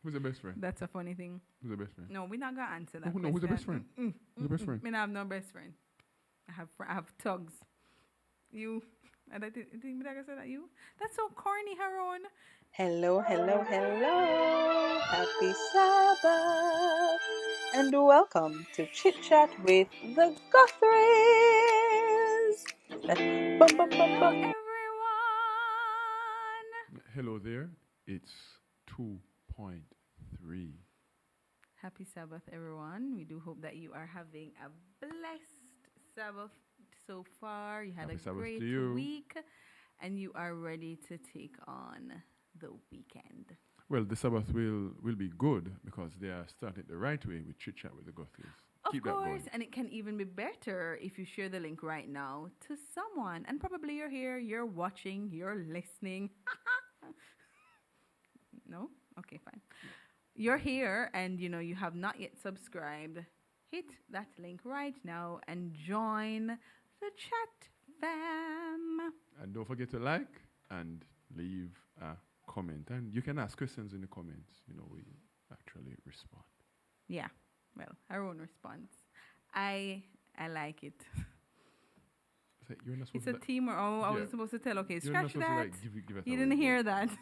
Who's the best friend? That's a funny thing. Who's the best friend? No, we're not gonna answer that. No, who's the best friend? Who's the best friend? Me not have no best friend. I have thugs. You. And I think I said that you. That's so corny, Haron. Hello, hello, hello. Happy Sabbath. And welcome to Chit Chat with the Guthries. Bum, bum, bum, bum. Everyone. Hello there. It's 2.3. Happy Sabbath, everyone. We do hope that you are having a blessed Sabbath so far. You had Happy a Sabbath great to you. week, and you are ready to take on the weekend. Well, the Sabbath will be good because they are starting the right way with Chit Chat with the Guthries. Of Keep that course, going. and it can even be better if you share the link right now to someone. And probably you're here, you're watching, you're listening. No? Okay, fine. You're here and you have not yet subscribed. Hit that link right now and join the chat fam. And don't forget to like and leave a comment. And you can ask questions in the comments. We actually respond. Yeah. Well, our own response. I like it. So you're not It's supposed a to team. I Yeah. was supposed to tell. Okay, you're not scratch supposed that. to give us You a didn't word, hear but- that. Okay.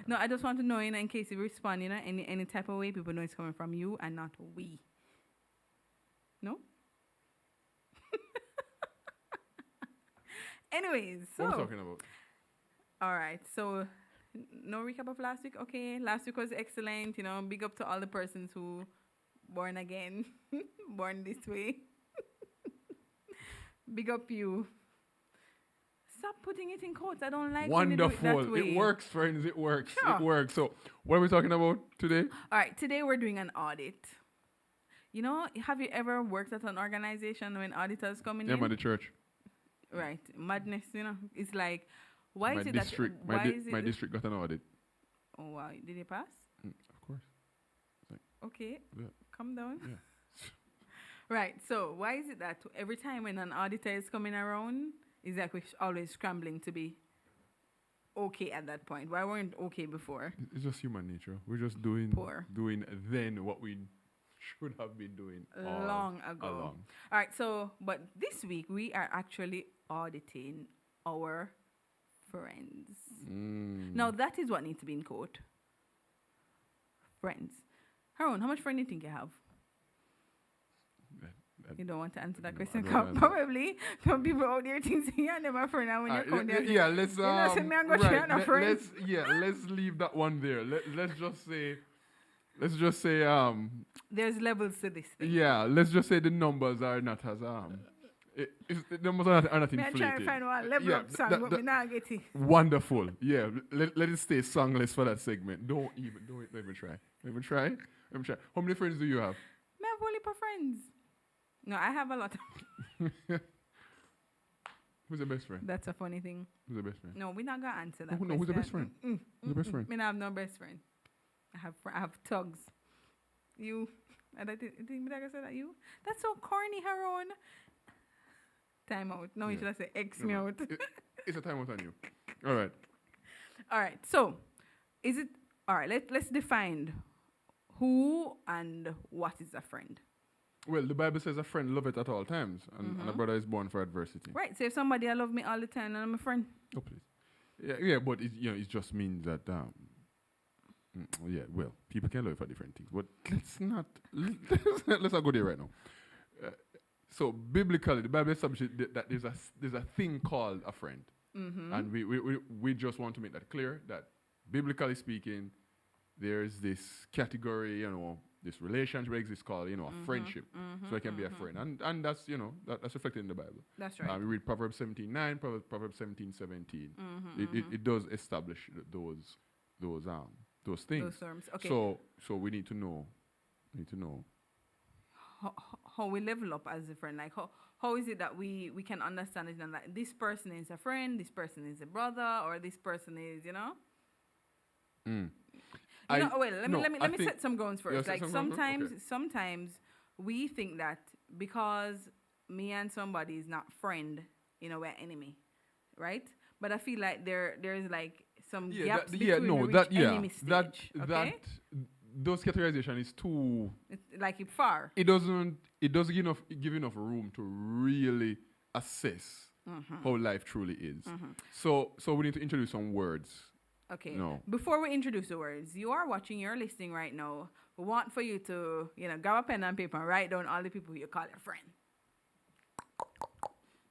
No, I just want to know, in case you respond, any type of way, people know it's coming from you and not we. No? Anyways, What are we so talking about? all right, so no recap of last week. Okay, last week was excellent. Big up to all the persons who born again, born this way. Big up you. Stop putting it in quotes. I don't like when you do it that Wonderful. way. It works, friends. It works. Sure. It works. So, what are we talking about today? All right, today we're doing an audit. Have you ever worked at an organization when auditors come in? Yeah, man, the church. Right, madness. It's like, why my is it district, that? Why is my it? district got an audit. Oh wow, did it pass? Of course. Okay, Yeah. calm down. Yeah. Right. So why is it that every time when an auditor is coming around, is like we're always scrambling to be okay at that point? Why weren't okay before? It's just human nature. We're just doing then what we should have been doing Long ago. along. All right. So, but this week we are actually auditing our friends. Now that is what needs to be in quote. Friends. Haroon, how much friend do you think you have? You don't want to answer that No, question. I don't answer. Probably some people out there think say you're never friend, and when you come there, yeah, let's say me and go share no friend. let's leave that one there. Let's just say there's levels to this thing. yeah, let's just say the numbers are not as the numbers are not Me I inflated. try to find one level Yeah, up song, that- but that- me not get it. Wonderful. Yeah, let it stay songless for that segment. Don't even try. Let me try. How many friends do you have? Me have only for friends. No, I have a lot. Who's the best friend? That's a funny thing. Who's the best friend? No, we're not gonna answer that. No, who's the best friend? Mm, Who's the best friend? Me not have no best friend. I have thugs. You, and I think I said that you. That's so corny, Haron. Time out. No, you Yeah. should have said X No, me no. out. It's a timeout on you. All right. All right. So, is it all right? Let's define who and what is a friend. Well, the Bible says a friend loveth at all times, and a brother is born for adversity. Right. So if somebody I love me all the time and I'm a friend, Oh, please. Yeah, but it just means that well, people can love you for different things, but let's not go there right now. So biblically, the Bible establishes that there's a thing called a friend, and we just want to make that clear that biblically speaking, there's this category, this relationship exists called a friendship, so it can be a friend, and that's that's reflected in the Bible. that's right. We read Proverbs 17:9, Proverbs 17:17. It does establish those things. Those terms. Okay. So we need to know. How we level up as a friend, like how is it that we can understand it, and like this person is a friend, this person is a brother, or this person is let me set some grounds first. set Like some grounds first? sometimes we think that because me and somebody is not friend, we're enemy, right? But I feel like there's like some Yeah, gaps that, between no, we reach that, yeah, enemy stage. that, Okay? those categorization is too. It's like it far. It doesn't give enough room to really assess how life truly is. So we need to introduce some words. Okay. No. Before we introduce the words, you are watching, you're listening right now. We want for you to, grab a pen and paper and write down all the people you call your friend.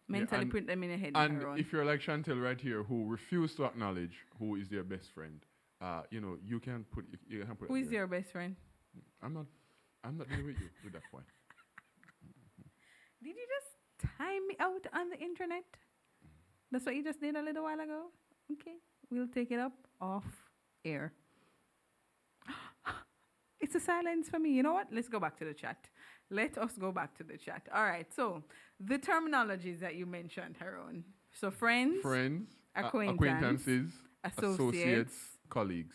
Mentally print them in your head. And if you're like Chantel right here, who refused to acknowledge who is their best friend, you can put. Who is your best friend? I'm not dealing with you with that point. Did you just time me out on the internet? That's what you just did a little while ago? Okay. We'll take it up off air. It's a silence for me. You know what? Let's go back to the chat. Let us go back to the chat. All right. So the terminologies that you mentioned, Haroon. So friends, acquaintances, associates, colleagues.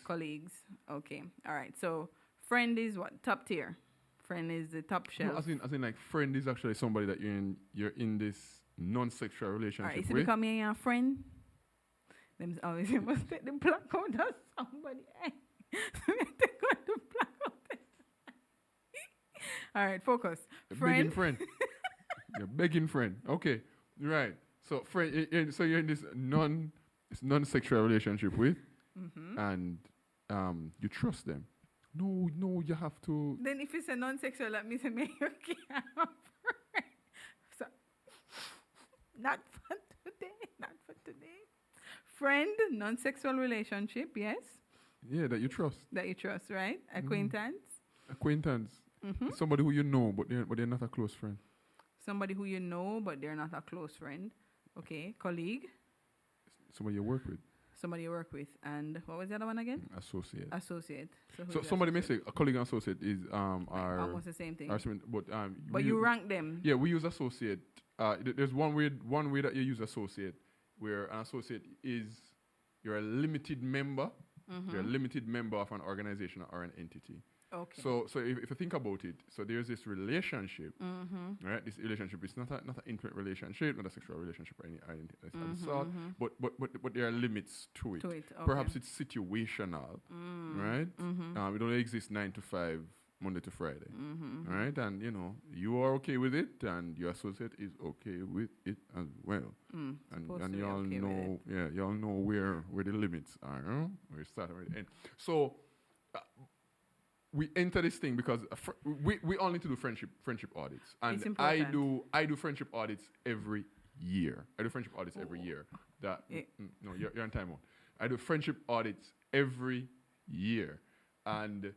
Okay. All right. So friend is what? Top tier. Friend is the top shelf. No, as in like friend is actually somebody that you're in this non-sexual relationship all right, so with. becoming a friend. Them always you must take the black out of somebody. Take out the black out. All right, focus. Begging friend. You're begging friend. Okay, right. So friend. So you're in this non-sexual relationship with, and you trust them. No, you have to. Then if it's a non-sexual, that means you can't. So, not for today. Not for today. Friend, non-sexual relationship, yes. Yeah, that you trust. That you trust, right? Acquaintance. Acquaintance. Somebody who you know, but they're not a close friend. Somebody who you know, but they're not a close friend. Okay. Colleague. Somebody you work with. Somebody you work with. And what was the other one again? Associate. Associate. So somebody may say a colleague and associate is are almost the same thing. But you rank them. Yeah, we use associate. There's one way that you use associate, where an associate is you're a limited member. You're a limited member of an organization or an entity. Okay. So if you think about it, so there's this relationship, right? This relationship is not an intimate relationship, not a sexual relationship or anything of the sort, but there are limits to it. Okay. Perhaps it's situational, right? It only exists 9 to 5, Monday to Friday, right? And you are okay with it, and your associate is okay with it as well. And you all know, you all know where the limits are, where it starts and where it ends. So. We enter this thing because we all need to do friendship audits, and I do friendship audits every year. Every year. That no, you're on time out. I do friendship audits every year, and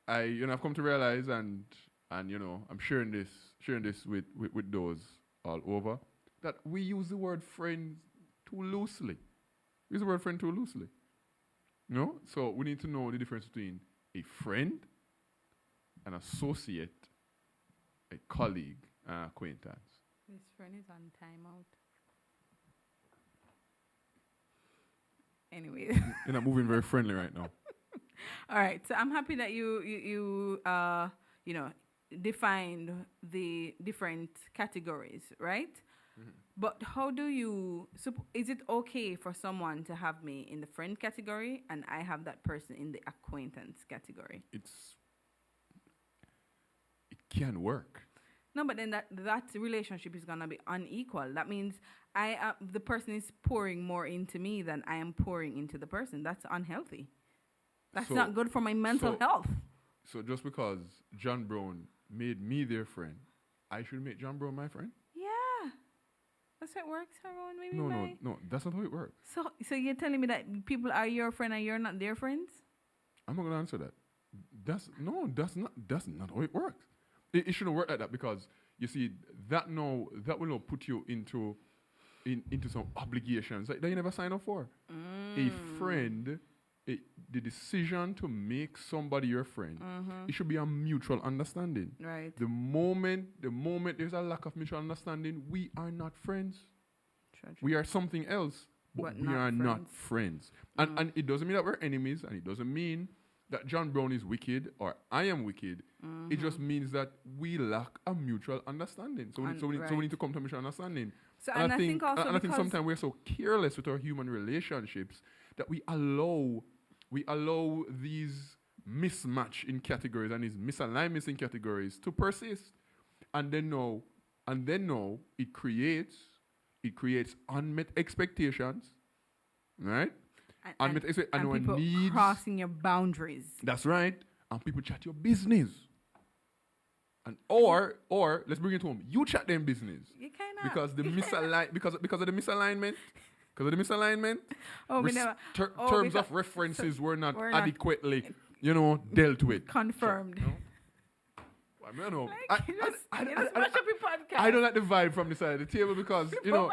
I've come to realize, and I'm sharing this with those all over, that we use the word friend too loosely. So we need to know the difference between a friend, an associate, a colleague, an acquaintance. This friend is on timeout. Anyway. You're not moving very friendly right now. All right. So I'm happy that you defined the different categories, right? But how do you, is it okay for someone to have me in the friend category and I have that person in the acquaintance category? It can work. No, but then that relationship is going to be unequal. That means the person is pouring more into me than I am pouring into the person. That's unhealthy. That's not good for my mental health. So just because John Brown made me their friend, I should make John Brown my friend? That's how it works, Haroon? Maybe No, that's not how it works. So you're telling me that people are your friend and you're not their friends? I'm not gonna answer that. That's not how it works. It shouldn't work like that, because you see that will not put you into some obligations that you never signed up for. A friend, the decision to make somebody your friend, it should be a mutual understanding. Right. The moment there's a lack of mutual understanding, we are not friends. Tragic. We are something else, but we are not friends. And it doesn't mean that we're enemies, and it doesn't mean that John Brown is wicked or I am wicked. It just means that we lack a mutual understanding. So we need to come to a mutual understanding. And I think sometimes we're so careless with our human relationships that we allow these mismatch in categories and these misalignments in categories to persist. And then now it creates unmet expectations, right? And people needs, crossing your boundaries. That's right. And people chat your business. And or let's bring it home. You chat them business. You cannot. Because the because of the misalignment. Because of the misalignment, terms of references were not adequately, dealt with. Confirmed. So, I don't know. Podcast. I don't like the vibe from the side of the table because, you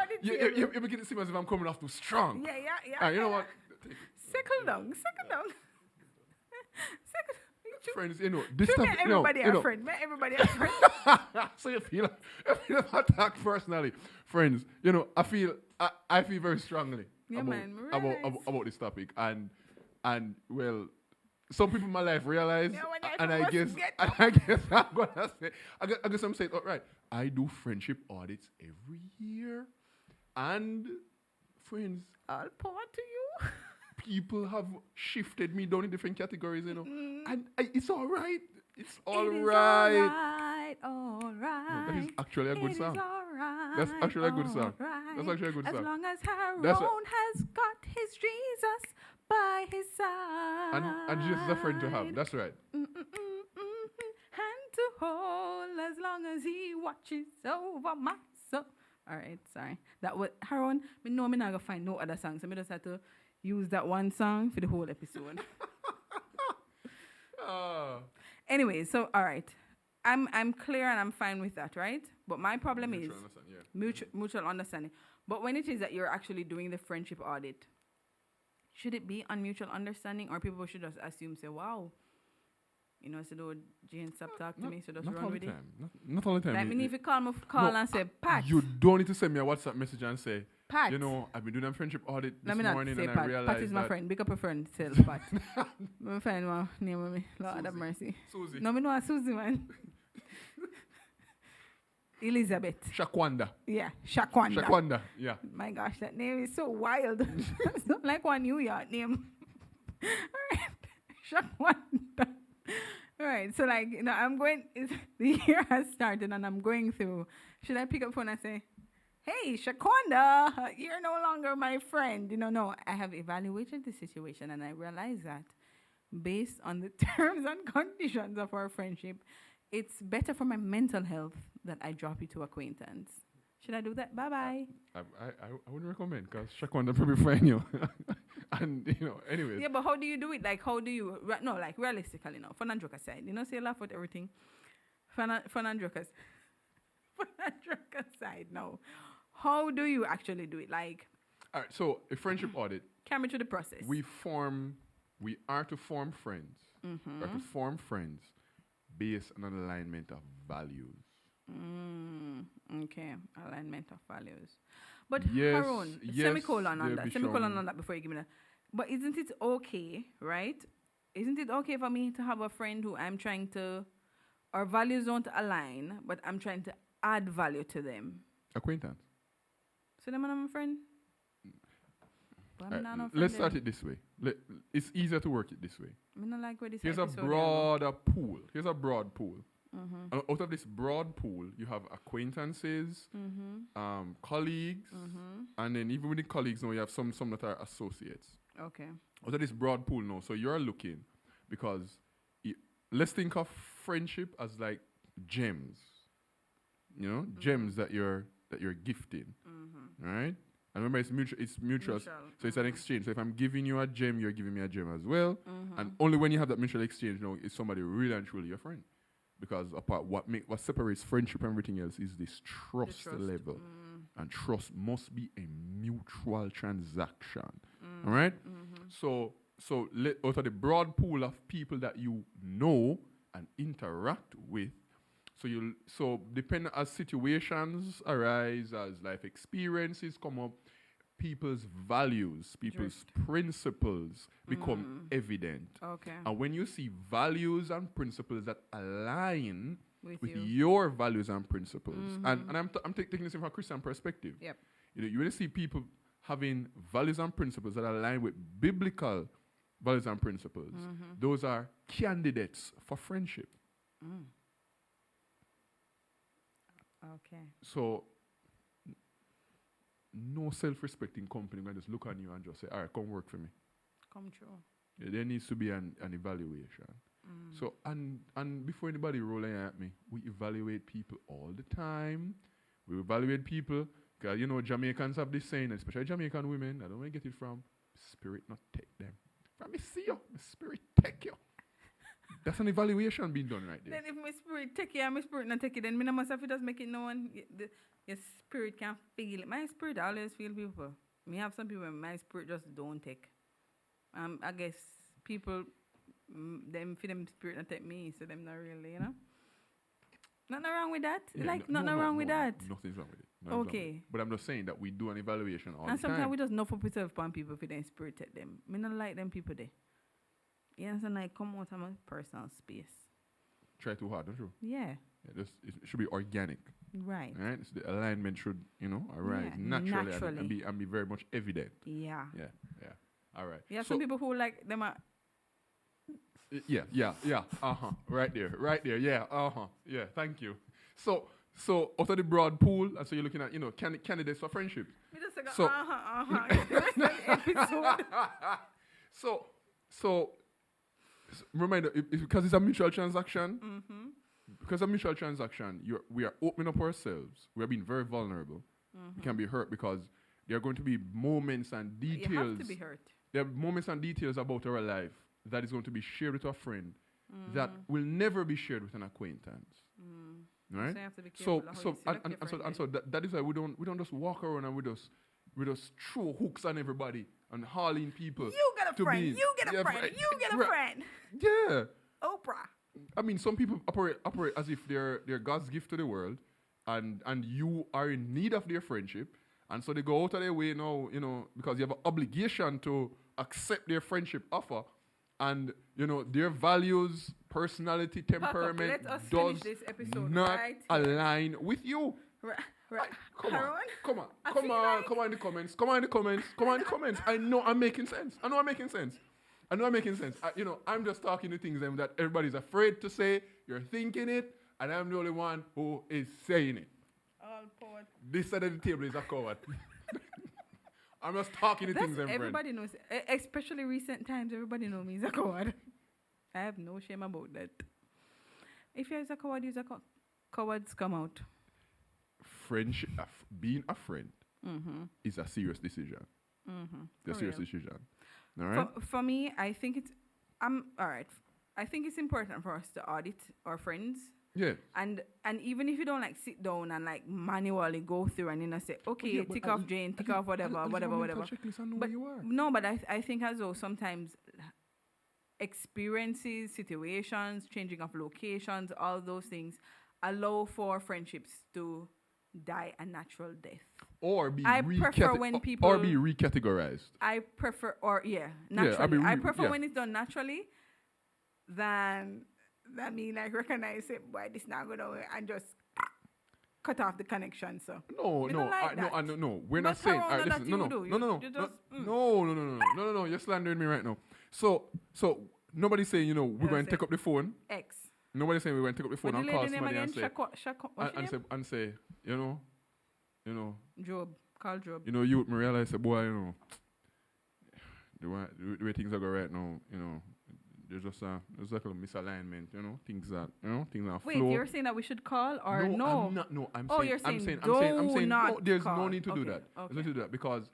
begin to seem as if I'm coming off too strong. Yeah. You know what? Second down. Friends, this stuff. Make everybody a friend. So you feel attacked personally, friends. I feel very strongly about this topic, and well, some people in my life realize, and I guess I'm gonna say, I guess I'm saying, all right, I do friendship audits every year, and friends, all power to you. People have shifted me down in different categories, and it's all right. It's all right. No, that is actually a good song. That's actually a good song. As long as Harold has got his Jesus by his side. And Jesus is a friend to have. That's right. Hand to hold as long as he watches over my soul. All right, sorry. That was Harold. Me know me not gonna find no other song, so me just had to use that one song for the whole episode. Anyway, so all right, I'm clear and I'm fine with that, right? But my problem is mutual understanding. But when it is that you're actually doing the friendship audit, should it be on mutual understanding, or people should just assume, say, wow, so though Jane stop talk to me, so just run with it? Not all the time. I mean, if you call and say, Pat. You don't need to send me a WhatsApp message and say, Pat. I've been doing a friendship audit this Let me morning not say and Pat. I realized Pat is my friend. Big up a friend. Tell Pat. My friend, my name of me. Lord have mercy. Susie. No, me know a Susie, man. Elizabeth. Shaquanda. Yeah, Shaquanda. Yeah. My gosh, that name is so wild. It's not like one New York name. All right. Shaquanda. All right. So, I'm going, the year has started and I'm going through. Should I pick up phone and say, hey, Shaquanda, you're no longer my friend? No, I have evaluated the situation and I realize that based on the terms and conditions of our friendship, it's better for my mental health that I drop you to acquaintance. Should I do that? Bye-bye. I wouldn't recommend because Shaquanda probably find you. And, anyways. Yeah, but how do you do it? How do you, realistically, fun and joke aside. Say laugh at everything. Fun and joke aside, no. How do you actually do it? All right, so a friendship audit. Carry me through the process. We are to form friends. Mm-hmm. We are to form friends based on an alignment of values. Okay, alignment of values. But yes, Haroon, semicolon on that before you give me that. But isn't it okay, right? Isn't it okay for me to have a friend who I'm trying to, our values don't align, but I'm trying to add value to them? Acquaintance. So them and I'm a friend? Let's start it this way. It's easier to work it this way. I don't like where this Here's a broader pool. Here's a broad pool. Mm-hmm. Out of this broad pool, you have acquaintances, colleagues, and then even within colleagues now, you have some that are associates. Okay. Out of this broad pool now, so you're looking, because let's think of friendship as like gems, gems that you're gifting, right? And remember, it's mutual. So it's an exchange. So if I'm giving you a gem, you're giving me a gem as well. And only when you have that mutual exchange, is somebody really and truly your friend. Because what separates friendship and everything else is this trust level. And trust must be a mutual transaction. All right? So out of the broad pool of people that you know and interact with, so depending as situations arise, as life experiences come up, people's values, people's principles become evident. Okay. And when you see values and principles that align with your values and principles, and I'm taking this from a Christian perspective. Yep. You really see people having values and principles that align with biblical values and principles, those are candidates for friendship. Okay. So, no self-respecting company going to just look on you and just say, all right, come work for me. Come true. Yeah, there needs to be an evaluation. So, and before anybody rolling at me, we evaluate people all the time. We evaluate people, because, you know, Jamaicans have this saying, especially Jamaican women, I don't know where you get it from, spirit not take them. From me see you, my spirit take you. That's an evaluation being done right there. Then if my spirit take you and my spirit not take you, then me no must have to just make it known your spirit can feel it. My spirit always feel people. Me have some people my spirit just don't take. I guess people them feel them spirit not take me, so them not really, you know. Nothing wrong with that. Yeah, like nothing wrong with that. Nothing's wrong with it. Okay. But I'm just saying that we do an evaluation all and the time. sometimes we just know for ourselves upon people for them spirit take them. Me not like them people there. You understand? Like come out of my personal space. Try too hard, don't you? Yeah. It should be organic. Right. Right? So the alignment should, arise naturally. And be very much evident. Yeah. Yeah. All right. Yeah, some people who like them are Yeah. Right there. Yeah. Yeah. Thank you. So out of the broad pool, and so you're looking at, candidates for friendship. we just like episode. So reminder, because it's a mutual transaction. Because a mutual transaction, we are opening up ourselves. We are being very vulnerable. We can be hurt because there are going to be moments and details. You have to be hurt. There are moments and details about our life that is going to be shared with a friend that will never be shared with an acquaintance. Right? So you have to be careful. So that is why we don't just walk around and we just throw hooks on everybody and haul in people. You get a friend. You get a friend. Yeah. Oprah. I mean, some people operate as if they're God's gift to the world, and you are in need of their friendship, and so they go out of their way now, because you have an obligation to accept their friendship offer, and their values, personality, temperament does not align with you. Right. Come on in the comments. I know I'm making sense. I'm just talking the things that everybody's afraid to say. You're thinking it, and I'm the only one who is saying it. All poet. This side of the table is a coward. I'm just talking the things, everybody knows, especially recent times, everybody knows me as a coward. I have no shame about that. If you're a coward, cowards come out. Friendship, being a friend is a serious decision. It's a serious decision. All right? For me, I think it's all right. I think it's important for us to audit our friends. Yeah. And even if you don't sit down and manually go through and say, okay, tick off Jane, tick off whatever. But I think as though sometimes experiences, situations, changing of locations, all those things allow for friendships to die a natural death. Or be recategorized. I prefer, naturally. I prefer when it's done naturally than recognize it, boy, this not going to work, and just cut off the connection. So no. We're not saying. No. You're slandering me right now. So nobody's saying we're going to take up the phone. X. Nobody's saying we're going to take up the phone and call somebody and say, Job. Call Job. You me realize, boy, the way things are going right now, there's like a misalignment, things that Wait, flow. you're saying that we should call or no? I'm not. No, I'm saying. You're saying. I'm saying. No, there's call. no need to do that. There's no need to do that because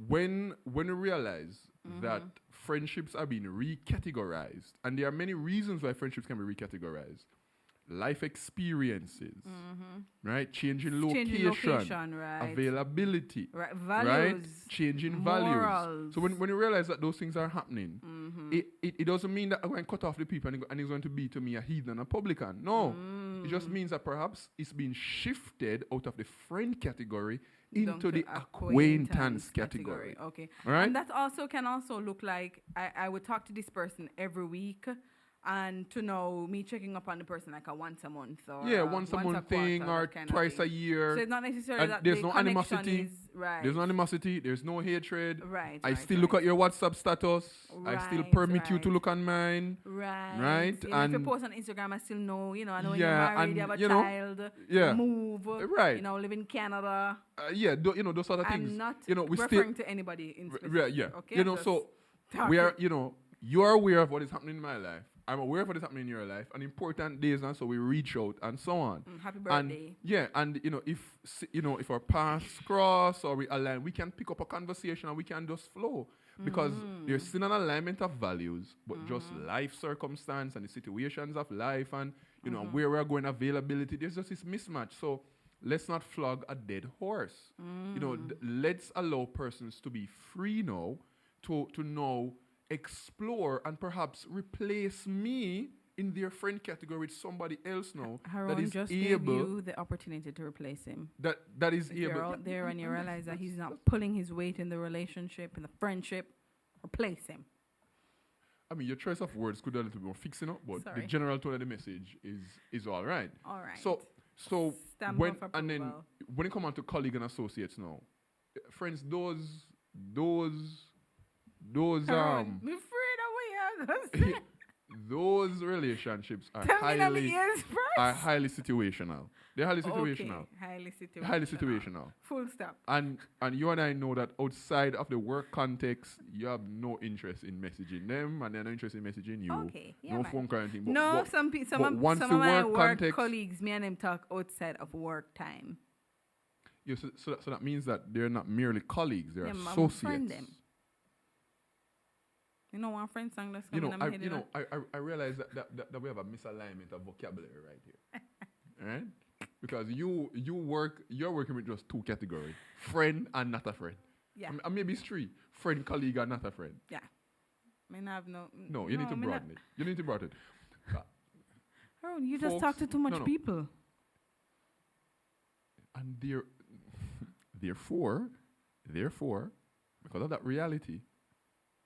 when we realize that friendships are being recategorized, and there are many reasons why friendships can be recategorized. Life experiences, right? Changing location, right? Availability, right? Values, right? Changing morals. Values. So when you realize that those things are happening, it doesn't mean that I'm going to cut off the people and he's going to be to me a heathen, a publican. No, it just means that perhaps it's being shifted out of the friend category into the acquaintance category. Okay, all right. And that also can also look like I would talk to this person every week. and to know me checking up on the person like a once a month or once a month thing or twice a year. So it's not necessarily And that there's the no connection animosity. is right. There's no animosity. There's no hatred. Right. I still look at your WhatsApp status. I still permit you to right. look on mine. Right. Right. And if you post on Instagram, I still know, I know Yeah, you're married, and, you have a you know, child, yeah. move, Right. live in Canada. Those sort of things. I'm not we referring to anybody in specific. yeah. Okay? So we are, you are aware of what is happening in my life. I'm aware of what is happening in your life. And important days, and so we reach out and so on. Happy birthday. And if our paths cross or we align, we can pick up a conversation and we can just flow. Because there's still an alignment of values, but just life circumstance and the situations of life and where we're going, availability, there's just this mismatch. So let's not flog a dead horse. Let's allow persons to be free now to now explore and perhaps replace me in their friend category with somebody else now that is just able. gave you the opportunity to replace him. That is if able. You're out there and you realize that he's not pulling his weight in the relationship, in the friendship, replace him. I mean, your choice of words could be a little bit more fixing up, but Sorry. the general tone of the message is all right. All right. So Stamp when of and then approval. when it comes on to colleague and associates now, friends, those I'm afraid of what you're gonna say. those relationships are Tell me that the highly ears first. highly situational. They're highly situational. Okay. Highly situational. Highly situational. Full stop. And you and I know that outside of the work context, you have no interest in messaging them, and they're no interest in messaging you. Okay, yeah, no man. phone call or anything. No, some once of the my work work context- colleagues, me and them talk outside of work time. Yeah, so that means that they're not merely colleagues; they're Yeah, I'm associates. friend them. One friend song that's coming in my head. I realize that we have a misalignment of vocabulary right here, right? Because you're working with just two categories: friend and not a friend. Yeah. And maybe it's three: friend, colleague, and not a friend. Yeah. I mean, I have no. No, you need to broaden it. You need to broaden it. Harold, you just Folks, talk to too much people. And therefore, because of that reality,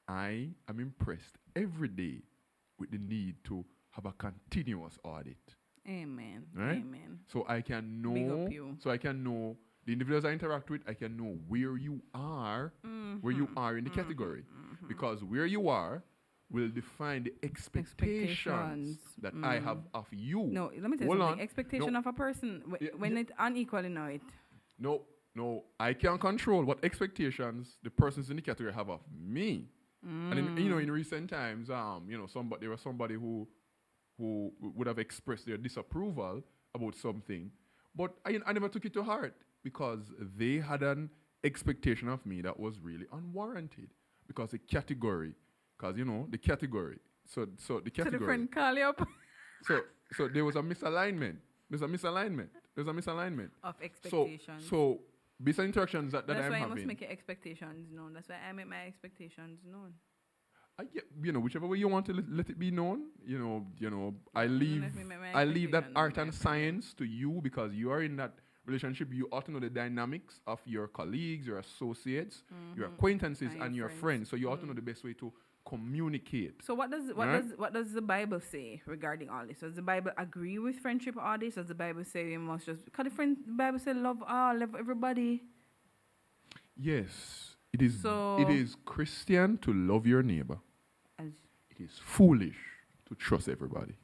I am impressed every day with the need to have a continuous audit. Amen. Right? Amen. So I can Big know. up you. So I can know the individuals I interact with. I can know where you are, where you are in the category, because where you are will define the expectations that I have of you. No, let me tell you Hold something. on. Expectation No. of a person, Yeah, when it's unequal, it. No, I can't control what expectations the persons in the category have of me. And in recent times, there was somebody who would have expressed their disapproval about something, but I never took it to heart because they had an expectation of me that was really unwarranted because the category. So the category. So the friend call you up. So there was a misalignment. There's a misalignment Of expectations. So based on interactions that That's I'm why having. you must make your expectations known. That's why I make my expectations known. Whichever way you want to let it be known, I leave Let me make my that expectations art known, and my science to you because you are in that relationship. You ought to know the dynamics of your colleagues, your associates, your acquaintances, and your friends. So you ought to know the best way to communicate. So what does the Bible say regarding all this? Does the Bible agree with friendship audits? Does the Bible say we must just because the Bible says love all, love everybody? Yes, it is. So it is Christian to love your neighbor. It is foolish to trust everybody.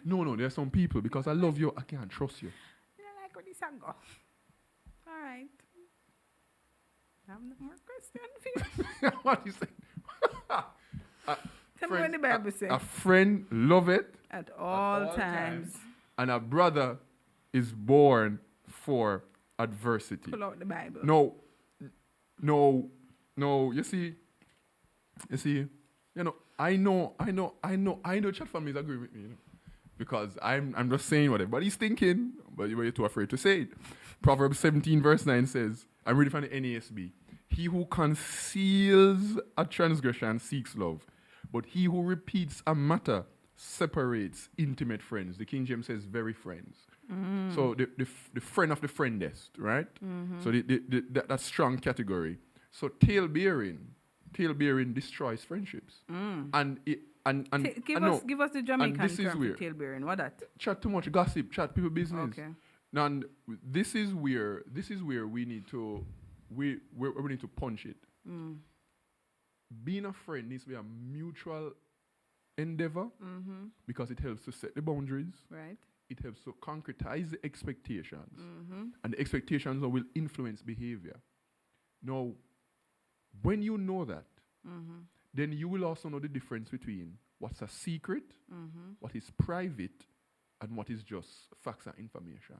No, there are some people because I love you, I can't trust you. You don't like what this song go. All right. I have no more questions for you. What you say? Tell me what the Bible says. A friend love it At all times. and a brother is born for adversity. Pull out the Bible. No. You see, I know chat families agree with me, because I'm just saying what everybody's thinking, but you're too afraid to say it. Proverbs 17 verse 9 says, I'm reading from the NASB, he who conceals a transgression seeks love, but he who repeats a matter separates intimate friends. The King James says very friends. So the friend of the friendest, right? So that strong category. So tail bearing destroys friendships. And Give us the Jamaican this is term for where tail bearing. What that? chat too much gossip, chat people business. Okay. Now, and this is where we need to we need to punch it. Being a friend needs to be a mutual endeavor because it helps to set the boundaries. Right. It helps to concretize the expectations, and the expectations will influence behavior. Now, when you know that, then you will also know the difference between what's a secret, what is private, and what is just facts and information.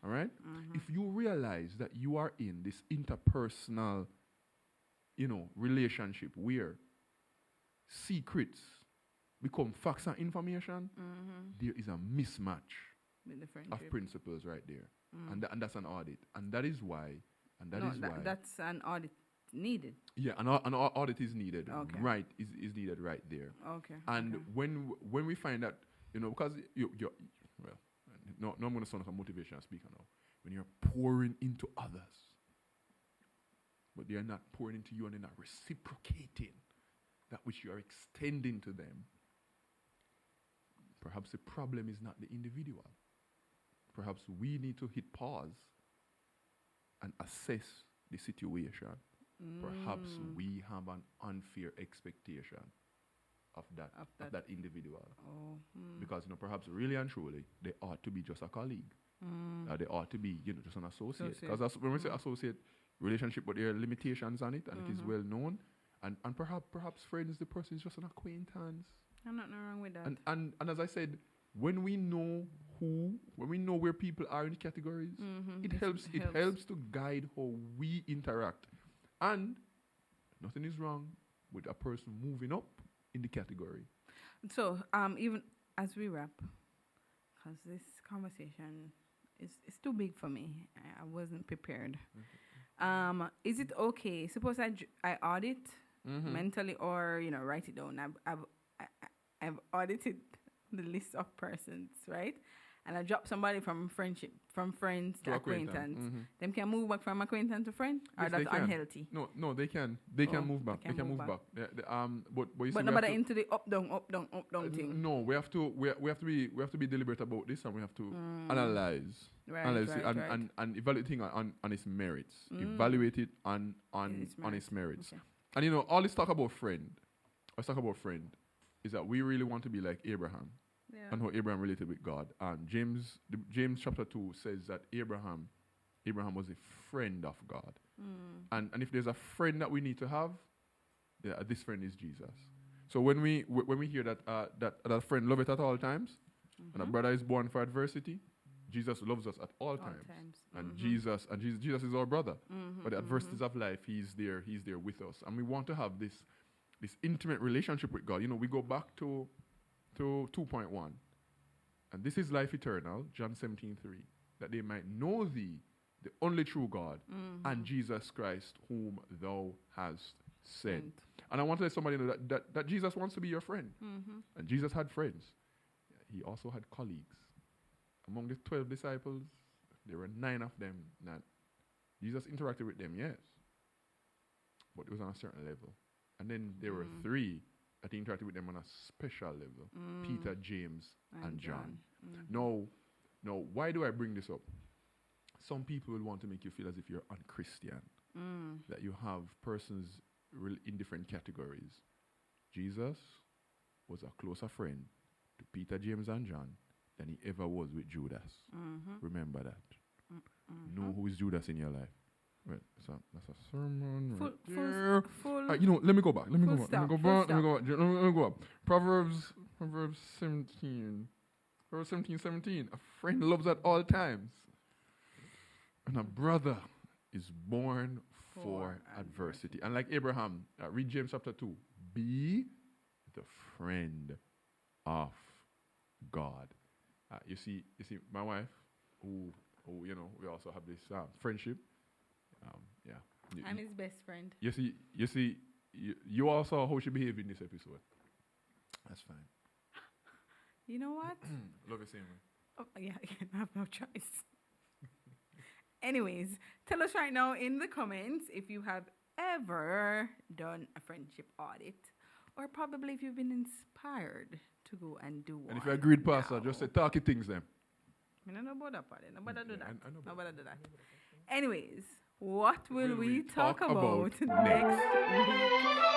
All right? If you realize that you are in this interpersonal, relationship where secrets become facts and information, there is a mismatch With the of friendship. principles right there. And that's an audit. And that is why, That's an audit needed. yeah, an audit is needed. Okay. Right, is needed right there. Okay. And okay. when we find that, because I'm going to sound like a motivational speaker now. When you're pouring into others, but they are not pouring into you and they're not reciprocating that which you are extending to them, perhaps the problem is not the individual. Perhaps we need to hit pause and assess the situation. Perhaps we have an unfair expectation of that individual. Because perhaps really and truly they ought to be just a colleague. They ought to be just an associate. Because when we say associate relationship, but there are limitations on it, and it is well known. And perhaps friends, the person is just an acquaintance. I'm not wrong with that. And as I said, when we know where people are in the categories, it helps to guide how we interact. And nothing is wrong with a person moving up in the category. So, even as we wrap, because this conversation is too big for me, I wasn't prepared. Is it okay? Suppose I audit mentally, or write it down. I've audited the list of persons, right? And I drop somebody from friends to acquaintance. Them can move back from acquaintance to friend, or Yes, that's they can. unhealthy. No, they can. They can move back. They can move back. But you see, But nobody into the up down thing. No, we have to be deliberate about this, and we have to analyze it and evaluate it on its merits. Evaluate it on its merits. Okay. And all this talk about friend, is that we really want to be like Abraham. Yeah. And how Abraham related with God. And James chapter 2 says that Abraham was a friend of God. And if there's a friend that we need to have, this friend is Jesus. So when we hear that friend love it at all times, and a brother is born for adversity, Jesus loves us at all times. And Jesus is our brother. For the adversities of life, he's there with us. And we want to have this intimate relationship with God. We go back to 2.1. And this is life eternal, John 17:3, that they might know thee, the only true God, and Jesus Christ, whom thou hast sent. And I want to let somebody know that Jesus wants to be your friend. And Jesus had friends. He also had colleagues. Among the 12 disciples, there were 9 of them that Jesus interacted with them, yes. But it was on a certain level. And then there were 3 that he interacted with them on a special level. Peter, James, and John. Now, why do I bring this up? Some people will want to make you feel as if you're unchristian. That you have persons in different categories. Jesus was a closer friend to Peter, James, and John than he ever was with Judas. Remember that. Know who is Judas in your life. Right, so that's a sermon right there. Let me go back. Let me go up. Proverbs 17. Proverbs 17:17. A friend loves at all times, and a brother is born for adversity. And like Abraham, read James chapter 2. Be the friend of God. You see, my wife, who we also have this friendship. I'm his best friend. You see, you all saw how she behaved in this episode. That's fine. You know what? Love you same way. Oh, yeah, I have no choice. Anyways, tell us right now in the comments if you have ever done a friendship audit, or probably if you've been inspired to go and do one. And if you agreed, Pastor, now. just say talky things then. I don't know about that part. Nobody do that. I know about Nobody do that. Anyways, what will we talk talk about about next week?